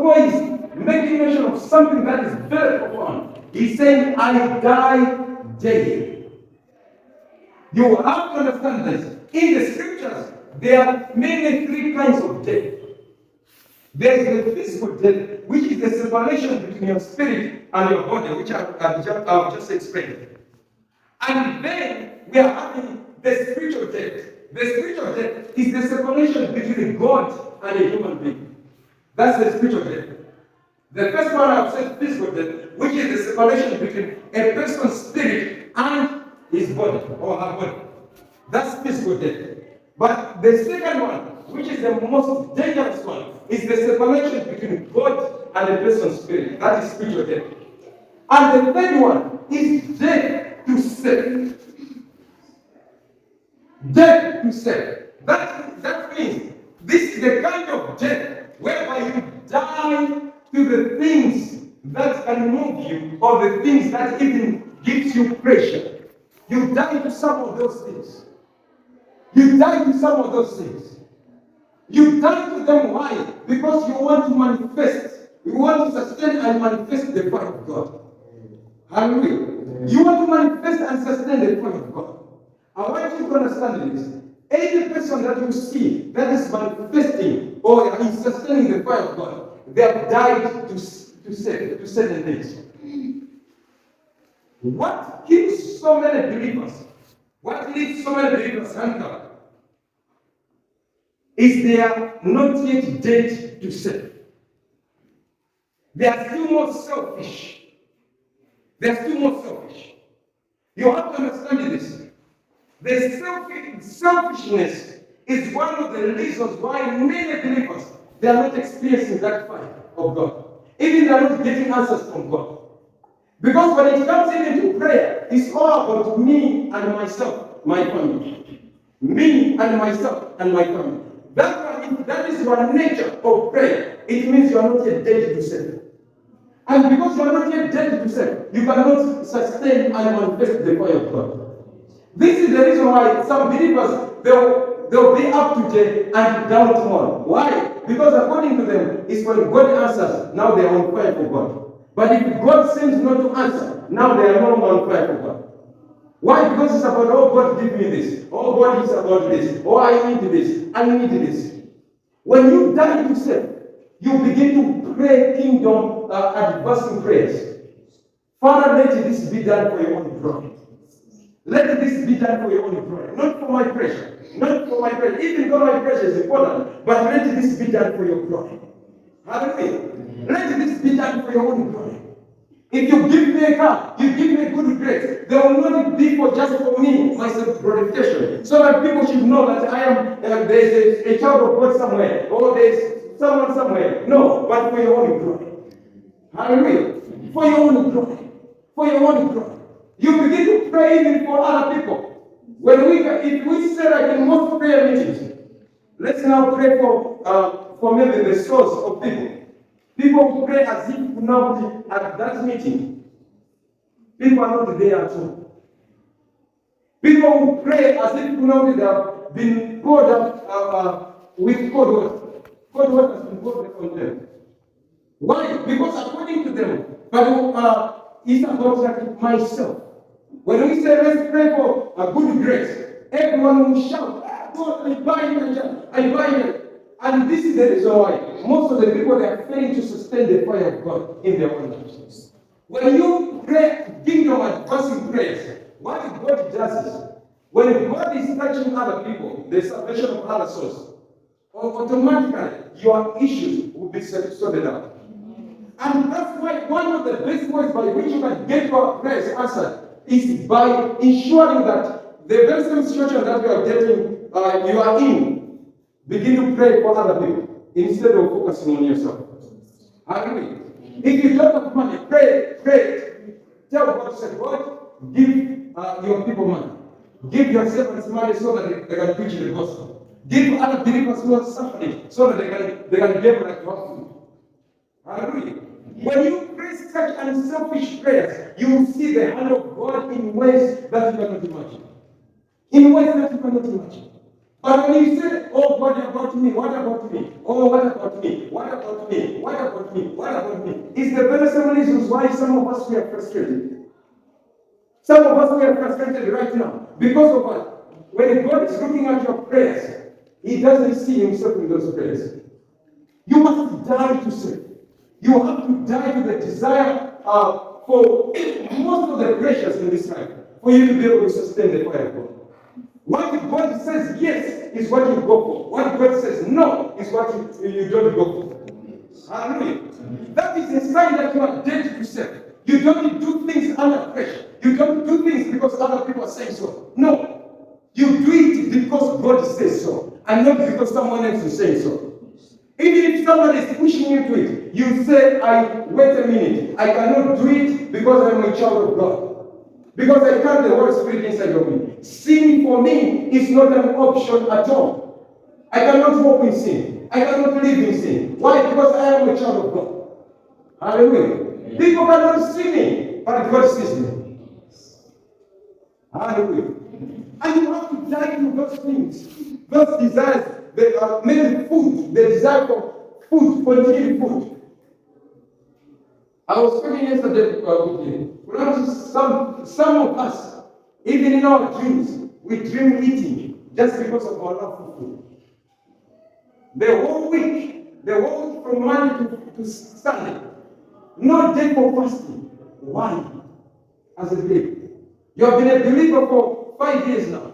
Paul is making mention of something that is very profound. He's saying, I die daily. You have to understand this. In the scriptures, there are mainly three kinds of death. There is the physical death, which is the separation between your spirit and your body, which I've just explained. And then we are having the spiritual death. The spiritual death is the separation between God and a human being. That's the spiritual death. The first one I've said, physical death, which is the separation between a person's spirit and his body or her body. That's physical death. But the second one, which is the most dangerous one, is the separation between God and a person's spirit. That is spiritual death. And the third one is death to self. Death to self. That means this is the kind of death whereby you die to the things that can move you or the things that even gives you pressure. You die to some of those things. You die to some of those things. You die to them. Why? Because you want to manifest. You want to sustain and manifest the fire of God. Hallelujah. You want to manifest and sustain the fire of God. I want you to understand this. Any person that you see that is manifesting or is sustaining the fire of God, they have died to certain things. What keeps so many believers, what leads so many believers hunger, is they are not yet dead to self. They are still more selfish. They are still more selfish. You have to understand this. The selfishness is one of the reasons why many believers, they are not experiencing that fire of God. Even they are not getting answers from God. Because when it comes into prayer, it's all about me and myself, my family. Me and myself and my family. That is your nature of prayer. It means you are not yet dead to self. And because you are not yet dead to self, you cannot sustain and manifest the fire of God. This is the reason why some believers, they'll be up to date and down tomorrow. Why? Because according to them, it's when God answers, now they are on fire for God. But if God seems not to answer, now they are no longer on fire for God. Why? Because it's about, oh, God, give me this. Oh, God is about this. Oh, I need this. I need this. When you die to self, you begin to pray kingdom advancing prayers. Father, let this be done for your own glory. Let this be done for your own glory. Not for my pressure. Not for my pressure. Even though my pressure is important, but let this be done for your glory. Hallelujah. Let this be done for your own glory. If you give me a car, you give me a good grace, there will not be just for me, my self-glorification. So that people should know that I am, there's a child of God somewhere, or there's someone somewhere. No, but for your own glory. Hallelujah. For your own glory. For your own glory. You begin to pray even for other people. If we say like in most prayer meetings, let's now pray for maybe the souls of people. People who pray as if now at that meeting. People are not there at all. People who pray as if now they have been poured up with cold water. Cold water has been poured on them. Why? Because according to them, but it's about like myself. When we say let's pray for a good grace, everyone will shout, God, I bind it, I bind it. And this is the reason why most of the people, they are failing to sustain the fire of God in their own lives. When you pray kingdom advancing prayers, what God does is, when God is touching other people, the salvation of other souls, automatically your issues will be sorted out. And that's why one of the best ways by which you can get your prayers answered is by ensuring that the very same situation that you are getting, you are in, begin to pray for other people instead of focusing on yourself. Hallelujah. If you don't have money, pray. Tell God to say, God, give your people money. Give your servants money so that they can preach the gospel. Give other believers who are suffering so that they can be able to have food. Hallelujah. When you pray such unselfish prayers, you will see the hand of God in ways that you cannot imagine. In ways that you cannot imagine. But when you say, oh, what about me? What about me? Oh, what about me? What about me? What about me? What about me? It's the very same reasons why some of us we are frustrated. Some of us we are frustrated right now. Because of what? When God is looking at your prayers, He doesn't see Himself in those prayers. You must die to sin. You have to die to the desire for most of the pressures in this life, for you to be able to sustain the fire of God. What God says yes is what you go for. What God says no is what you don't go for. Hallelujah. That is a sign that you are dead to self. You don't do things under pressure. You don't do things because other people are saying so. No. You do it because God says so, and not because someone else is saying so. Even if somebody is pushing you to it, you say, wait a minute, I cannot do it because I'm a child of God. Because I carry the Holy Spirit inside of me. Sin for me is not an option at all. I cannot walk in sin. I cannot live in sin. Why? Because I am a child of God. Hallelujah. People cannot see me, but God sees me. Hallelujah. And you have to die to those things, those desires. Maybe food, the desire for food, continued food. I was speaking yesterday with you. Some of us, even in our dreams, we dream eating just because of our love for food. The whole week from Monday to Sunday, no day for fasting. Why? As a believer. You have been a believer for 5 years now.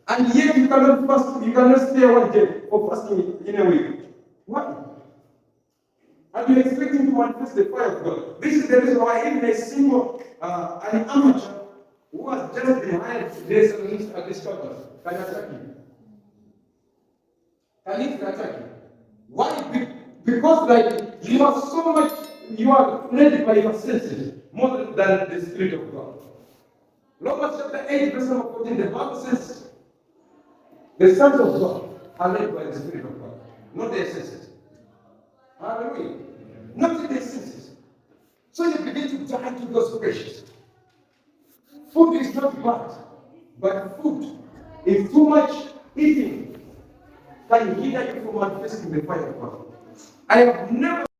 And yet you cannot fast, you cannot stay one day for fasting in a week. Why? Are you expecting to manifest the fire of God? This is the reason why even a single, an amateur who has just been hired today at this campus can attack you. Can it attack you? Why? Because like you are so much, you are led by your senses more than the Spirit of God. Romans chapter 8, verse number 14, the Bible says, the sons of God are led by the Spirit of God, not their senses. Hallelujah. Not their senses. So you begin to die to those pressures. Food is not bad, but food is too much eating can hinder you from manifesting the fire of God. I have never